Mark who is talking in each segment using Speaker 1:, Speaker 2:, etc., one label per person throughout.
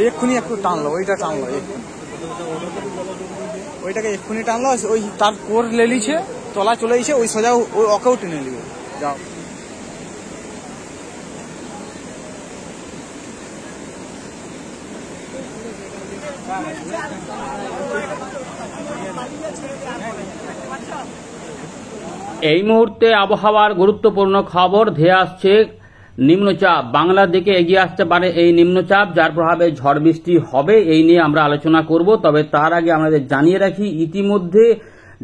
Speaker 1: এক্ষুনি একটু টানলো, ওইটা টানলো, ওইটাকে এক্ষুনি টানলো, ওই তার কোর লেলিছে, তলা চলে গেছে, ওই সোজা ওই ওকেও টেনে নিবে। যাও
Speaker 2: এই মুহূর্তে আবহাওয়ার গুরুত্বপূর্ণ খবর ধেয়ে আসছে। নিম্নচাপ বাংলার দিকে এগিয়ে আসতে পারে এই নিম্নচাপ, যার প্রভাবে ঝড় বৃষ্টি হবে, এই নিয়ে আমরা আলোচনা করব। তবে তার আগে আমাদের জানিয়ে রাখি, ইতিমধ্যে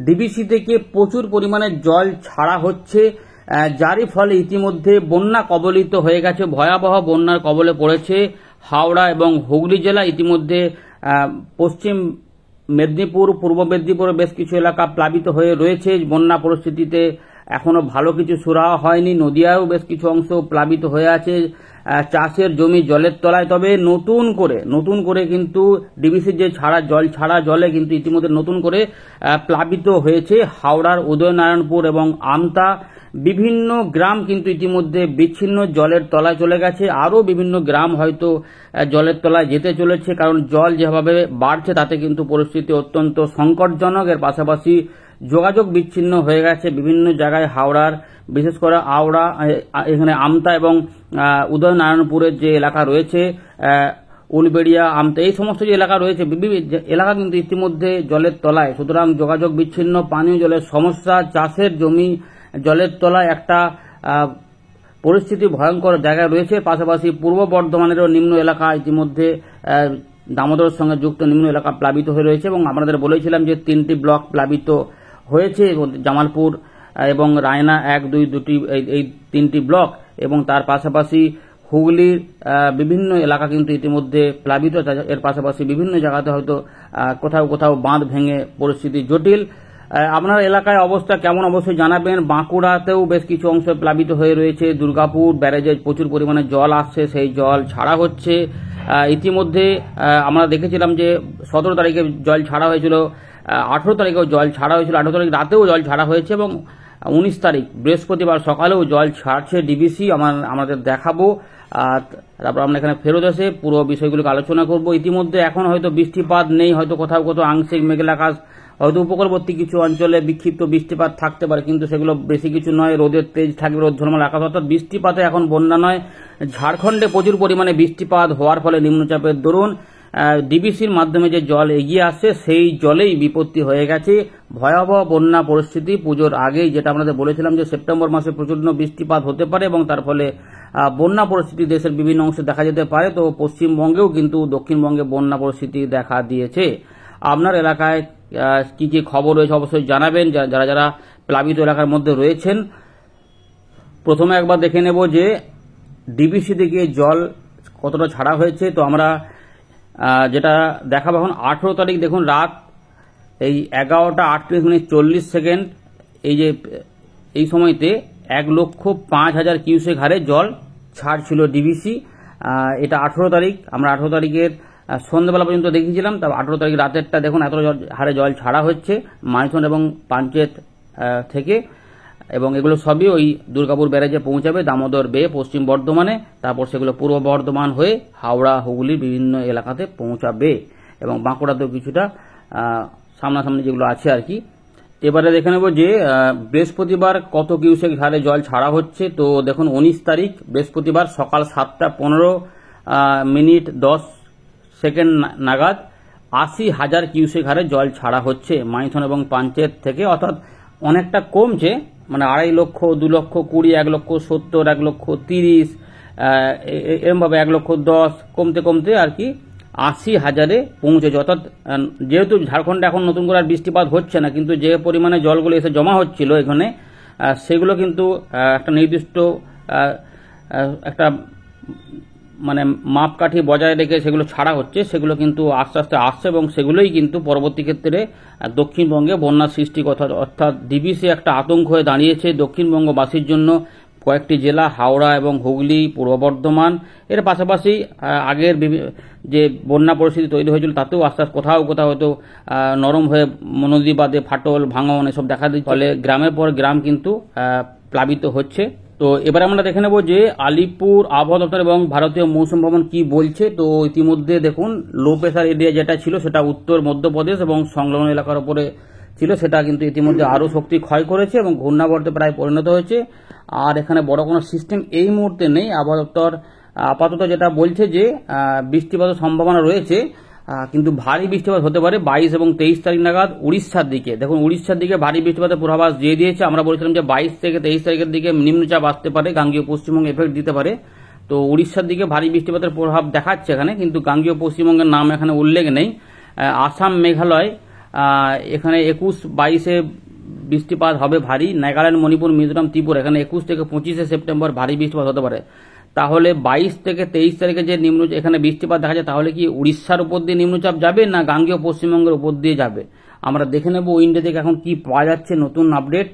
Speaker 2: ডিবিসি থেকে প্রচুর পরিমাণে জল ছাড়া হচ্ছে, যারই ফলে ইতিমধ্যে বন্যা কবলিত হয়ে গেছে, ভয়াবহ বন্যার কবলে পড়েছে হাওড়া এবং হুগলি জেলা। ইতিমধ্যে পশ্চিম মেদিনীপুর, পূর্ব মেদিনীপুরের বেশ কিছু এলাকা প্লাবিত হয়ে রয়েছে। বন্যা পরিস্থিতিতে এখনো ভালো কিছু সুরাহা হয়নি। নদিয়ায়ও বেশ কিছু অংশ প্লাবিত হয়ে আছে, চাষের জমি জলের তলায়। তবে নতুন করে কিন্তু ডিবিসির যে ছাড়া জলে কিন্তু ইতিমধ্যে নতুন করে প্লাবিত হয়েছে হাওড়ার উদয়নারায়ণপুর এবং আমতা। বিভিন্ন গ্রাম কিন্তু ইতিমধ্যে বিচ্ছিন্ন জলের তলায় চলে গেছে, আরও বিভিন্ন গ্রাম হয়তো জলের তলায় যেতে চলেছে, কারণ জল যেভাবে বাড়ছে তাতে কিন্তু পরিস্থিতি অত্যন্ত সংকটজনক। এর পাশাপাশি যোগাযোগ বিচ্ছিন্ন হয়ে গেছে বিভিন্ন জায়গায় হাওড়ার, বিশেষ করে হাওড়া, এখানে আমতা এবং উদয়নারায়ণপুরের যে এলাকা রয়েছে, উলবেড়িয়া, আমতা, এই সমস্ত যে এলাকা রয়েছে, এলাকা কিন্তু ইতিমধ্যে জলের তলায়। সুতরাং যোগাযোগ বিচ্ছিন্ন, পানীয় জলের সমস্যা, চাষের জমি জলের তলায় একটা পরিস্থিতি ভয়ঙ্কর জায়গায় রয়েছে। পাশাপাশি পূর্ব বর্ধমানেরও নিম্ন এলাকা ইতিমধ্যে দামোদরের সঙ্গে যুক্ত নিম্ন এলাকা প্লাবিত হয়ে রয়েছে, এবং আমাদের বলেছিলাম যে 3টি ব্লক প্লাবিত হয়েছে, জামালপুর এবং রায়না 1, 2 এই 3টি ব্লক, এবং তার পাশাপাশি হুগলির বিভিন্ন এলাকা কিন্তু ইতিমধ্যে প্লাবিত। এর পাশাপাশি বিভিন্ন জায়গাতে হয়তো কোথাও বাঁধ ভেঙে পরিস্থিতি জটিল। আপনার এলাকায় অবস্থা কেমন অবশ্যই জানাবেন। বাঁকুড়াতেও বেশ কিছু অংশ প্লাবিত হয়ে রয়েছে, দুর্গাপুর ব্যারেজে প্রচুর পরিমাণে জল আসছে, সেই জল ছাড়া হচ্ছে। ইতিমধ্যে আমরা দেখেছিলাম যে 17 তারিখে জল ছাড়া হয়েছিল, 18 তারিখেও জল ছাড়া হয়েছিল, 18 তারিখ রাতেও জল ছাড়া হয়েছে, এবং 19 তারিখ বৃহস্পতিবার সকালেও জল ছাড়ছে ডিবিসি। আমাদের দেখাবো, তারপর আমরা এখানে ফেরত এসে পুরো বিষয়গুলোকে আলোচনা করব। ইতিমধ্যে এখন হয়তো বৃষ্টিপাত নেই, হয়তো কোথাও আংশিক মেঘলা আকাশ, হয়তো উপকূলবর্তী কিছু অঞ্চলে বিক্ষিপ্ত বৃষ্টিপাত থাকতে পারে, কিন্তু সেগুলো বেশি কিছু নয়। রোদের তেজ থাকবে, রোদ ঝলমল আকাশ, অর্থাৎ বৃষ্টিপাতে এখন বন্যা নয়। ঝাড়খণ্ডে প্রচুর পরিমাণে বৃষ্টিপাত হওয়ার ফলে নিম্নচাপের দরুন ডিবিসির মাধ্যমে যে জল এগিয়ে আসছে, সেই জলেই বিপত্তি হয়ে গেছে। ভয়াবহ বন্যা পরিস্থিতি পুজোর আগেই, যেটা আমাদের বলেছিলাম যে সেপ্টেম্বর মাসে প্রচন্ড বৃষ্টিপাত হতে পারে এবং তার ফলে বন্যা পরিস্থিতি দেশের বিভিন্ন অংশে দেখা যেতে পারে। তো পশ্চিমবঙ্গেও কিন্তু দক্ষিণবঙ্গে বন্যা পরিস্থিতি দেখা দিয়েছে। আপনার এলাকায় কি কি খবর রয়েছে অবশ্যই জানাবেন, যারা প্লাবিত এলাকার মধ্যে রয়েছেন। প্রথমে একবার দেখে নেব যে ডিবিসি থেকে জল কতটা ছাড়া হয়েছে। তো আমরা যেটা দেখাবো এখন 18 তারিখ, দেখুন রাত এই 11টা 38 মিনিট 40 সেকেন্ড, এই সময়তে 1,05,000 কিউসেক হারে জল ছাড়ছিল ডিবিসি। এটা 18 তারিখ, আমরা 18 তারিখের সন্ধ্যাবেলা পর্যন্ত দেখিয়েছিলাম। তবে 18 তারিখ রাতেরটা দেখুন এত হারে জল ছাড়া হচ্ছে মাইথন এবং পাঞ্চেত থেকে, এবং এগুলো সবই ওই দুর্গাপুর ব্যারেজে পৌঁছাবে দামোদর বেয়ে পশ্চিম বর্ধমানে, তারপর সেগুলো পূর্ব বর্ধমান হয়ে হাওড়া হুগলির বিভিন্ন এলাকাতে পৌঁছাবে, এবং বাঁকুড়াতেও কিছুটা সামনাসামনি যেগুলো আছে আর কি। এবারে দেখে নেব যে বৃহস্পতিবার কত কিউসেক হারে জল ছাড়া হচ্ছে। তো দেখুন 19 তারিখ বৃহস্পতিবার সকাল 7টা 15 মিনিট 10 সেকেন্ড নাগাদ 80,000 কিউসেক হারে জল ছাড়া হচ্ছে মাইথন এবং পাঞ্চেত থেকে, অর্থাৎ অনেকটা কমছে, মানে 2.5 লক্ষ, 2 লক্ষ 20, 1 লক্ষ 70, 1 লক্ষ 30, এরমভাবে 1 লক্ষ 10 কমতে আর কি 80,000-এ পৌঁছেছে। অর্থাৎ যেহেতু ঝাড়খণ্ডে এখন নতুন করে আর বৃষ্টিপাত হচ্ছে না, কিন্তু যে পরিমাণে জলগুলো এসে জমা হচ্ছিল এখানে, সেগুলো কিন্তু একটা নির্দিষ্ট একটা মানে মাপকাঠি বজায় রেখে সেগুলো ছাড়া হচ্ছে, সেগুলো কিন্তু আস্তে আস্তে আসছে, এবং সেগুলোই কিন্তু পরবর্তী ক্ষেত্রে দক্ষিণবঙ্গে বন্যা সৃষ্টি কথা, অর্থাৎ ডিবিসি একটা আতঙ্ক হয়ে দাঁড়িয়েছে দক্ষিণবঙ্গবাসীর জন্য। কয়েকটি জেলা হাওড়া এবং হুগলি, পূর্ব বর্ধমান, এর পাশাপাশি আগের যে বন্যা পরিস্থিতি তৈরি হয়েছিল তাতেও আস্তে আস্তে কোথাও হয়তো নরম হয়ে নদী বাঁধে ফাটল, ভাঙন এসব দেখা দিচ্ছে, ফলে গ্রামের পর গ্রাম কিন্তু প্লাবিত হচ্ছে। তো এবার আমরা দেখে নেব যে আলিপুর আবহাওয়া দপ্তর এবং ভারতীয় মৌসুম ভবন কি বলছে। তো ইতিমধ্যে দেখুন লো প্রেসার এরিয়া যেটা ছিল সেটা উত্তর মধ্যপ্রদেশ এবং সংলগ্ন এলাকার উপরে ছিল, সেটা কিন্তু ইতিমধ্যে আরও শক্তি ক্ষয় করেছে এবং ঘূর্ণাবর্তে প্রায় পরিণত হয়েছে। আর এখানে বড় কোনো সিস্টেম এই মুহূর্তে নেই। আবহাওয়া দপ্তর আপাতত যেটা বলছে যে বৃষ্টিপাতের সম্ভাবনা রয়েছে, কিন্তু ভারী বৃষ্টিপাত হতে পারে 22 এবং 23 তারিখ নাগাদ উড়িষ্যার দিকে। দেখুন উড়িষ্যার দিকে ভারী বৃষ্টিপাতের পূর্বাভাস দিয়ে দিয়েছে। আমরা বলেছিলাম যে 22 থেকে 23 তারিখের দিকে নিম্নচাপ আসতে পারে, গাঙ্গেয় পশ্চিমবঙ্গে এফেক্ট দিতে পারে। তো উড়িষ্যার দিকে ভারী বৃষ্টিপাতের প্রভাব দেখাচ্ছে এখানে, কিন্তু গাঙ্গেয় পশ্চিমবঙ্গের নাম এখানে উল্লেখ নেই। আসাম, মেঘালয় এখানে 21-22-এ বৃষ্টিপাত হবে ভারী। নাগাল্যান্ড, মণিপুর, মিজোরাম, ত্রিপুরা এখানে 21 থেকে 25 সেপ্টেম্বর ভারী বৃষ্টিপাত হতে পারে। তাহলে 22 থেকে 23 তারিখে যে এখানে বৃষ্টিপাত দেখা যায়, তাহলে কি উড়িষ্যার উপর দিয়ে নিম্নচাপ যাবে না গাঙ্গেয় পশ্চিমবঙ্গের উপর দিয়ে যাবে? আমরা দেখে নেব উইন্ডো থেকে এখন কি পাওয়া যাচ্ছে নতুন আপডেট।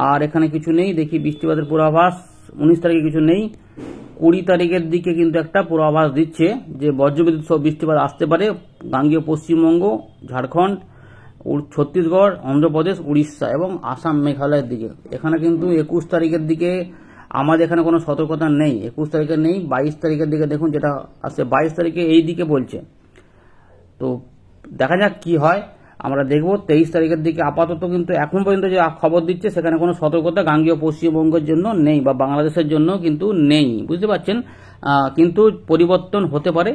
Speaker 2: আর এখানে কিছু নেই, দেখি বৃষ্টিপাতের পূর্বাভাস 19 তারিখে কিছু নেই। 20 তারিখের দিকে কিন্তু একটা পূর্বাভাস দিচ্ছে যে বজ্রবিদ্যুৎ সহ বৃষ্টিপাত আসতে পারে গাঙ্গেয় পশ্চিমবঙ্গ, ঝাড়খণ্ড, ছত্তিশগড়, অন্ধ্রপ্রদেশ, উড়িষ্যা এবং আসাম, মেঘালয়ের দিকে। এখানে কিন্তু 21 তারিখের দিকে আমাদের এখানে কোনো সতর্কতা নেই, 21 তারিখে নেই। 22 তারিখের দিকে দেখুন যেটা আসছে 22 তারিখে এই দিকে বলছে। তো দেখা যাক কি হয়, আমরা দেখব 23 তারিখের দিকে। আপাতত কিন্তু এখন পর্যন্ত যে খবর দিচ্ছে সেখানে কোনো সতর্কতা গাঙ্গেয় পশ্চিমবঙ্গের জন্য নেই বা বাংলাদেশের জন্য কিন্তু নেই, বুঝতে পারছেন। কিন্তু পরিবর্তন হতে পারে,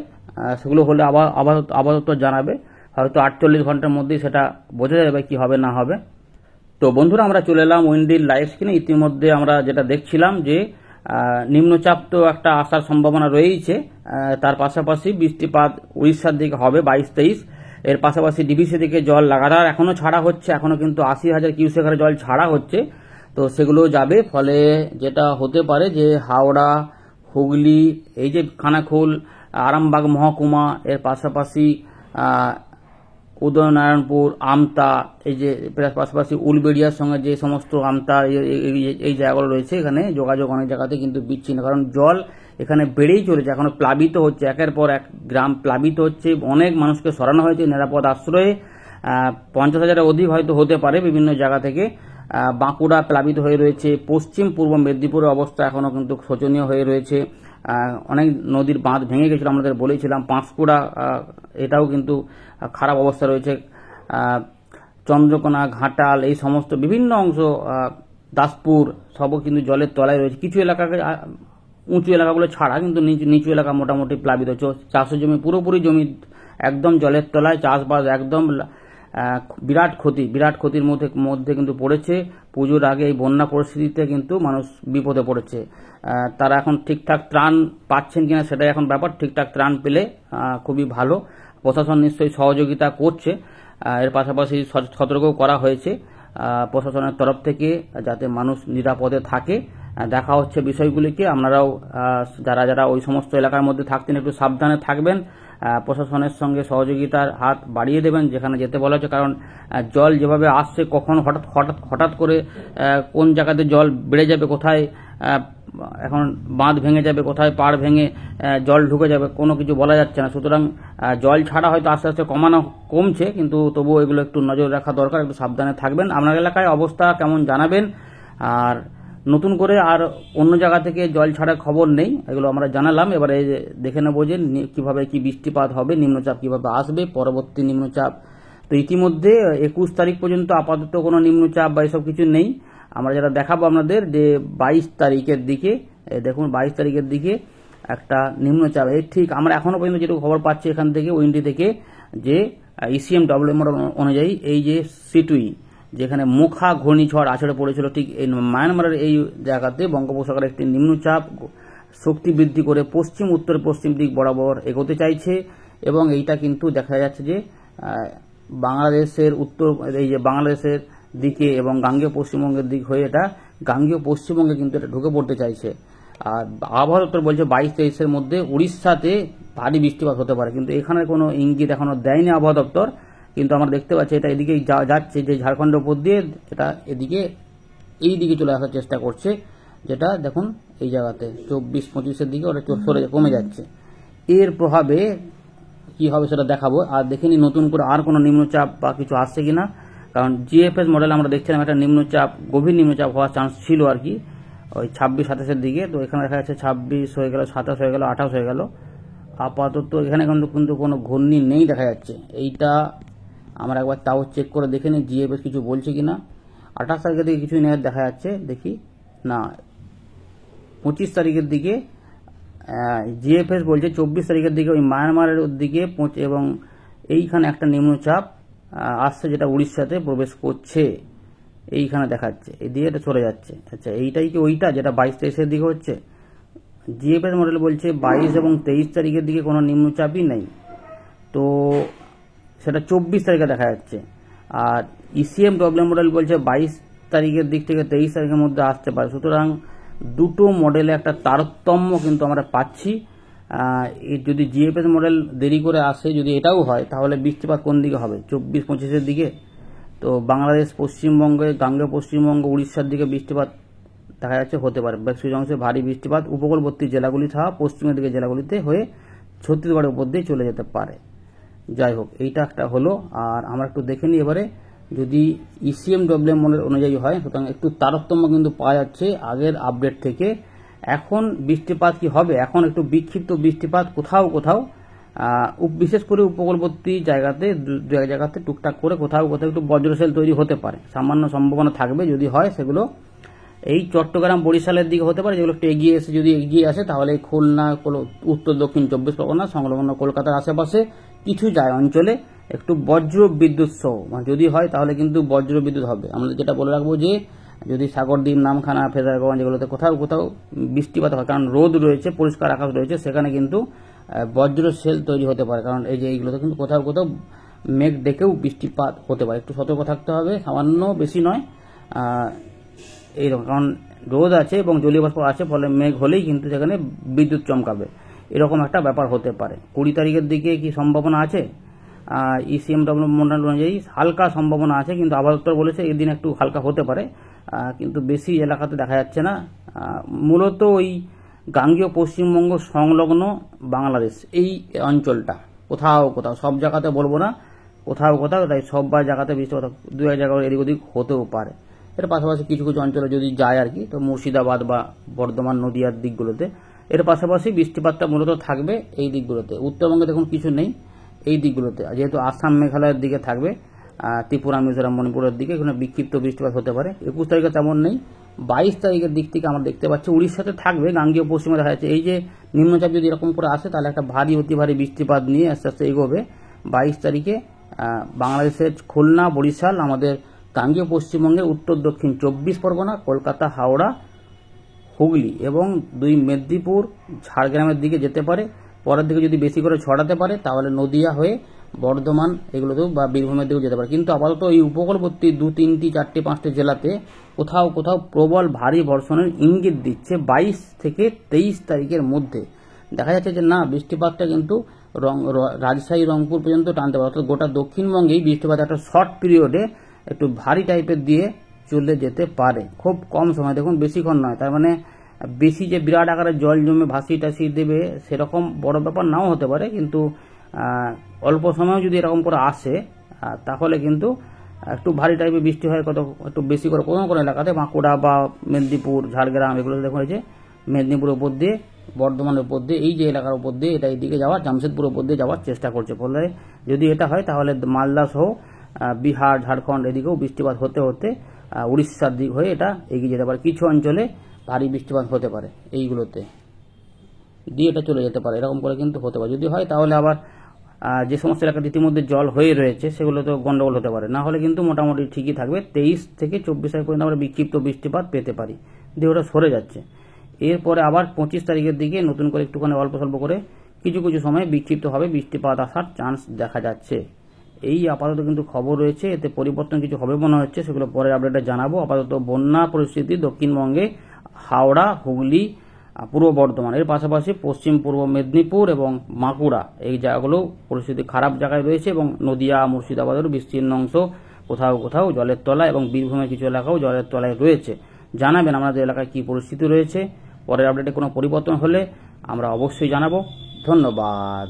Speaker 2: সেগুলো হলে আপাতত জানাবে, হয়তো 48 ঘন্টার মধ্যেই সেটা বোঝা যাবে কি হবে না হবে। তো বন্ধুরা আমরা চলে এলাম উইন্ডির লাইভ স্ক্রিনে। ইতিমধ্যে আমরা যেটা দেখছিলাম যে নিম্নচাপ তো একটা আসার সম্ভাবনা রয়েছে, তার পাশাপাশি বৃষ্টিপাত উড়িষ্যার দিকে হবে 22-23। এর পাশাপাশি ডিভিসি থেকে জল লাগাতার এখনো ছাড়া হচ্ছে, এখনো কিন্তু 80,000 কিউসেক হারে জল ছাড়া হচ্ছে। তো সেগুলো যাবে, ফলে যেটা হতে পারে যে হাওড়া, হুগলি, এই যে খানাকুল, আরামবাগ মহকুমা, এর পাশাপাশি উদয়নারায়ণপুর, আমতা, এই যে পাশাপাশি উলবেড়িয়ার সঙ্গে যে সমস্ত আমতা এই জায়গাগুলো রয়েছে, এখানে যোগাযোগ অনেক জায়গাতে কিন্তু বিচ্ছিন্ন, কারণ জল এখানে বেড়েই চলেছে, এখনো প্লাবিত হচ্ছে, একের পর এক গ্রাম প্লাবিত হচ্ছে। অনেক মানুষকে সরানো হয়েছে নিরাপদ আশ্রয়ে, 50,000-এর অধিক হয়তো হতে পারে বিভিন্ন জায়গা থেকে। বাঁকুড়া প্লাবিত হয়ে রয়েছে, পশ্চিম পূর্ব মেদিনীপুরের অবস্থা এখনো কিন্তু শোচনীয় হয়ে রয়েছে। অনেক নদীর বাঁধ ভেঙে গেছিল, আমাদের বলেছিলাম। পাঁশকুড়া এটাও কিন্তু খারাপ অবস্থা রয়েছে। চন্দ্রকোনা, ঘাটাল, এই সমস্ত বিভিন্ন অংশ, দাসপুর সবও কিন্তু জলের তলায় রয়েছে। কিছু এলাকাকে উঁচু এলাকাগুলো ছাড়া কিন্তু নিচু এলাকা মোটামুটি প্লাবিত হচ্ছে। চাষের জমি পুরোপুরি জমি একদম জলের তলায়, চাষবাস একদম বিরাট ক্ষতির মধ্যে কিন্তু পড়েছে। পুজোর আগে এই বন্যা পরিস্থিতিতে কিন্তু মানুষ বিপদে পড়েছে। তারা এখন ঠিকঠাক ত্রাণ পাচ্ছেন কিনা সেটাই এখন ব্যাপার। ঠিকঠাক ত্রাণ পেলে খুবই ভালো। প্রশাসন নিশ্চয়ই সহযোগিতা করছে। এর পাশাপাশি সতর্কও করা হয়েছে প্রশাসনের তরফ থেকে, যাতে মানুষ নিরাপদে থাকে। দেখা হচ্ছে বিষয়গুলিকে। আপনারাও যারা ওই সমস্ত এলাকার মধ্যে থাকতেন একটু সাবধানে থাকবেন, প্রশাসনের সঙ্গে সহযোগিতার হাত বাড়িয়ে দেবেন যেখানে যেতে বলা হচ্ছে। কারণ জল যেভাবে আসছে, কখন হঠাৎ করে কোন জায়গাতে জল বেড়ে যাবে, কোথায় এখন বাঁধ ভেঙে যাবে, কোথায় পাড় ভেঙে জল ঢুকে যাবে, কোনো কিছু বলা যাচ্ছে না। সুতরাং জল ছাড়া হয়তো আস্তে আস্তে কমছে, কিন্তু তবুও এগুলো একটু নজর রাখা দরকার, একটু সাবধানে থাকবেন। আপনার এলাকায় অবস্থা কেমন জানাবেন। আর নতুন করে আর অন্য জায়গা থেকে জল ছাড়ার খবর নেই, এগুলো আমরা জানালাম। এবারে দেখে নেব যে কিভাবে কি বৃষ্টিপাত হবে, নিম্নচাপ কিভাবে আসবে, পরবর্তী নিম্নচাপ। তো ইতিমধ্যে 21 তারিখ পর্যন্ত আপাতত কোনো নিম্নচাপ বা এসব কিছু নেই। আমরা যেটা দেখাবো আপনাদের যে 22 তারিখের দিকে, দেখুন 22 তারিখের দিকে একটা নিম্নচাপ, ঠিক আমরা এখনো পর্যন্ত যেটুকু খবর পাচ্ছি এখান থেকে উইন্ডি থেকে, যে ECMWM অনুযায়ী এই যে সিটুই, যেখানে মুখা ঘূর্ণিঝড় আছড়ে পড়েছিল, ঠিক এই মায়ানমারের এই জায়গাতে বঙ্গোপসাগরে একটি নিম্নচাপ শক্তি বৃদ্ধি করে পশ্চিম উত্তর পশ্চিম দিক বরাবর এগোতে চাইছে। এবং এইটা কিন্তু দেখা যাচ্ছে যে বাংলাদেশের বাংলাদেশের দিকে এবং গাঙ্গেয় পশ্চিমবঙ্গের দিক হয়ে এটা গাঙ্গেয় পশ্চিমবঙ্গে কিন্তু এটা ঢুকে পড়তে চাইছে। আর আবহাওয়া দপ্তর বলছে 22-23-এর মধ্যে উড়িষ্যাতে ভারী বৃষ্টিপাত হতে পারে, কিন্তু এখানে কোনো ইঙ্গিত এখনো দেয়নি আবহাওয়া দপ্তর। কিন্তু আমরা দেখতে পাচ্ছি এটা এদিকেই যাচ্ছে, যে ঝাড়খণ্ডের উপর দিয়ে এটা এই দিকে চলে আসার চেষ্টা করছে, যেটা দেখুন এই জায়গাতে 24-25-এর দিকে ওটা কমে যাচ্ছে। এর প্রভাবে কি হবে সেটা দেখাবো। আর দেখিনি নতুন করে আর কোনো নিম্নচাপ বা কিছু আসছে কিনা, কারণ GFS মডেল আমরা দেখছিলাম একটা নিম্নচাপ, গভীর নিম্নচাপ হওয়ার চান্স ছিল আর কি, ওই 26-27-এর দিকে। তো এখানে দেখা যাচ্ছে 26 হয়ে গেল, 27 হয়ে গেল, 28 হয়ে গেল। আপাতত এখানে কিন্তু কোনো ঘূর্ণি নেই দেখা যাচ্ছে। এইটা আমরা একবার তাও চেক করে দেখে নিই জিএফএস কিছু বলছে কিনা। 28 তারিখের দিকে কিছুই নেই দেখা যাচ্ছে, দেখি না। 25 তারিখের দিকে জিএফএস বলছে 24 তারিখের দিকে ওই মায়ানমারের দিকে এবং এইখানে একটা নিম্নচাপ আসছে যেটা উড়িষ্যাতে প্রবেশ করছে, এইখানে দেখাচ্ছে, এই দিয়ে এটা চলে যাচ্ছে। আচ্ছা, এইটাই কি ওইটা যেটা 22-23-এর দিকে হচ্ছে? জিএফএস মডেল বলছে 22 এবং 23 তারিখের দিকে কোনো নিম্নচাপই নেই, তো সেটা 24 তারিখে দেখা যাচ্ছে। আর ইসিএম ডব্লিউ মডেল বলছে 22 তারিখের দিক থেকে 23 তারিখের মধ্যে আসতে পারে। সুতরাং দুটো মডেলে একটা তারতম্য কিন্তু আমরা পাচ্ছি। যদি জিএফএস মডেল দেরি করে আসে, যদি এটাও হয়, তাহলে বৃষ্টিপাত কোন দিকে হবে? 24-25-এর দিকে। তো বাংলাদেশ, পশ্চিমবঙ্গে, গাঙ্গেয় পশ্চিমবঙ্গ, উড়িষ্যার দিকে বৃষ্টিপাত দেখা যাচ্ছে হতে পারে। বেশ কিছু অংশে ভারী বৃষ্টিপাত উপকূলবর্তী জেলাগুলি ছাড়া পশ্চিমের দিকে জেলাগুলিতে হয়ে ছত্তিশগড়ের উপর দিয়ে চলে যেতে পারে। যাই হোক, এইটা একটা হলো। আর আমরা একটু দেখে নিই এবারে, যদি ইসিএম ডব্লিউ মডেল অনুযায়ী হয়, সুতরাং একটু তারতম্য কিন্তু পাওয়া যাচ্ছে আগের আপডেট থেকে। এখন বৃষ্টিপাত কি হবে? এখন একটু বিক্ষিপ্ত বৃষ্টিপাত কোথাও কোথাও, বিশেষ করে উপকূলবর্তী জায়গাতে, দু এক জায়গাতে টুকটাক করে কোথাও কোথাও একটু বজ্রশেল তৈরি হতে পারে, সামান্য সম্ভাবনা থাকবে। যদি হয় সেগুলো এই চট্টগ্রাম, বরিশালের দিকে হতে পারে, যেগুলো একটু এগিয়ে এসে, যদি এগিয়ে আসে তাহলে খুলনা, উত্তর দক্ষিণ 24 পরগনা সংলগ্ন কলকাতার আশেপাশে কিছু অঞ্চলে একটু বজ্র বিদ্যুৎ সহ, যদি হয় তাহলে কিন্তু বজ্র বিদ্যুৎ হবে। আমরা যেটা বলে রাখবো যে যদি সাগরদ্বীপ, নামখানা, ফেজারগঞ্জ এগুলোতে কোথাও কোথাও বৃষ্টিপাত হয়, কারণ রোদ রয়েছে, পরিষ্কার আকাশ রয়েছে, সেখানে কিন্তু বজ্র সেল তৈরি হতে পারে। কারণ এই যে এইগুলোতে কিন্তু কোথাও কোথাও মেঘ ডেকেও বৃষ্টিপাত হতে পারে। একটু সতর্ক থাকতে হবে, সামান্য, বেশি নয়। এইরকম, কারণ রোদ আছে এবং জলীয় বাষ্প আছে, ফলে মেঘ হলেই কিন্তু সেখানে বিদ্যুৎ চমকাবে, এরকম একটা ব্যাপার হতে পারে। 20 তারিখের দিকে কি সম্ভাবনা আছে? ইসিএমডব্লিউ মডেল অনুযায়ী হালকা সম্ভাবনা আছে, কিন্তু আবহাওয়া দপ্তর বলেছে এই দিন একটু হালকা হতে পারে, কিন্তু বেশি এলাকাতে দেখা যাচ্ছে না। মূলত ওই গাঙ্গেয় পশ্চিমবঙ্গ সংলগ্ন বাংলাদেশ, এই অঞ্চলটা কোথাও কোথাও, সব জায়গাতে বলবো না, কোথাও কোথাও, তাই সব জায়গাতে বৃষ্টিপাত দু এক জায়গায় এদিক ওদিক হতেও পারে। এর পাশাপাশি কিছু কিছু অঞ্চলে যদি যায় আর কি, তো মুর্শিদাবাদ বা বর্ধমান, নদিয়ার দিকগুলোতে এর পাশাপাশি বৃষ্টিপাতটা মূলত থাকবে এই দিকগুলোতে। উত্তরবঙ্গে দেখুন কিছু নেই এই দিকগুলোতে, যেহেতু আসাম, মেঘালয়ের দিকে থাকবে, ত্রিপুরা, মিজোরাম, মণিপুরের দিকে এখানে বিক্ষিপ্ত বৃষ্টিপাত হতে পারে। 21 তারিখে তেমন নেই। 22 তারিখের দিক থেকে আমরা দেখতে পাচ্ছি উড়িষ্যাতে থাকবে, গাঙ্গেয় পশ্চিমে দেখা যাচ্ছে। এই যে নিম্নচাপ যদি এরকম করে আসে, তাহলে একটা ভারী, অতি ভারী বৃষ্টিপাত নিয়ে আস্তে আস্তে এগোবে। 22 তারিখে বাংলাদেশের খুলনা, বরিশাল, আমাদের গাঙ্গেয় পশ্চিমবঙ্গের উত্তর দক্ষিণ 24 পরগনা, কলকাতা, হাওড়া, হুগলি এবং 2 মেদিনীপুর, ঝাড়গ্রামের দিকে যেতে পারে। পরের দিকে যদি বেশি করে ছড়াতে পারে তাহলে নদিয়া হয়ে বর্ধমান এগুলোতেও বা বীরভূমের দিকেও যেতে পারে। কিন্তু আপাতত এই উপকূলবর্তী 2, 3, 4, 5 জেলাতে কোথাও কোথাও প্রবল ভারী বর্ষণের ইঙ্গিত দিচ্ছে 22 থেকে 23 তারিখের মধ্যে। দেখা যাচ্ছে যে না, বৃষ্টিপাতটা কিন্তু রাজশাহী, রংপুর পর্যন্ত টানতে পারে, অর্থাৎ গোটা দক্ষিণবঙ্গেই বৃষ্টিপাত একটা শর্ট পিরিয়ডে একটু ভারী টাইপের দিয়ে চলে যেতে পারে, খুব কম সময়, দেখুন বেশিক্ষণ নয়। তার মানে বেশি যে বিরাট আকারে জল জমে ভাসিয়ে টাসিয়ে দেবে সেরকম বড় ব্যাপার নাও হতে পারে, কিন্তু অল্প সময় যদি এরকম করে আসে তাহলে কিন্তু একটু ভারী টাইপের বৃষ্টি হয়, একটু বেশি করে কোনো কোনো এলাকাতে, বাঁকুড়া বা মেদিনীপুর, ঝাড়গ্রাম এগুলোতে দেখা হয়েছে, মেদিনীপুরের উপর দিয়ে, বর্ধমানের উপর দিয়ে, এই যে এলাকার উপর দিয়ে এটা এইদিকে যাওয়ার, জামশেদপুরের উপর দিয়ে যাওয়ার চেষ্টা করছে। ফলে যদি এটা হয় তাহলে মালদা সহ বিহার, ঝাড়খণ্ড এদিকেও বৃষ্টিপাত হতে হতে উড়িষ্যার দিক হয়ে এটা এগিয়ে যেতে পারে। কিছু অঞ্চলে ভারী বৃষ্টিপাত হতে পারে, এইগুলোতে দিয়ে এটা চলে যেতে পারে, এরকম করে কিন্তু হতে পারে। যদি হয় তাহলে আবার যে সমস্ত এলাকাতে ইতিমধ্যে জল হয়ে রয়েছে সেগুলো তো গন্ডগোল হতে পারে, না হলে কিন্তু মোটামুটি ঠিকই থাকবে। 23 থেকে 24 তারিখ পর্যন্ত আমরা বিক্ষিপ্ত বৃষ্টিপাত পেতে পারি, দিয়ে ওটা সরে যাচ্ছে। এরপরে আবার 25 তারিখের দিকে নতুন করে একটুখানি অল্প স্বল্প করে কিছু কিছু সময় বিক্ষিপ্তভাবে বৃষ্টিপাত আসার চান্স দেখা যাচ্ছে। এই আপাতত কিন্তু খবর রয়েছে, এতে পরিবর্তন কিছু হবে মনে হচ্ছে, সেগুলো পরে আপডেটে জানাবো। আপাতত বন্যা পরিস্থিতি দক্ষিণবঙ্গে হাওড়া, হুগলি, পূর্ব বর্ধমান, এর পাশাপাশি পশ্চিম পূর্ব মেদিনীপুর এবং বাঁকুড়া, এই জায়গাগুলো পরিস্থিতি খারাপ জায়গায় রয়েছে, এবং নদিয়া, মুর্শিদাবাদের বিস্তীর্ণ অংশ কোথাও কোথাও জলের তলায়, এবং বীরভূমের কিছু এলাকাও জলের তলায় রয়েছে। জানাবেন আমাদের এলাকায় কি পরিস্থিতি রয়েছে। পরের আপডেটে কোনো পরিবর্তন হলে আমরা অবশ্যই জানাবো। ধন্যবাদ।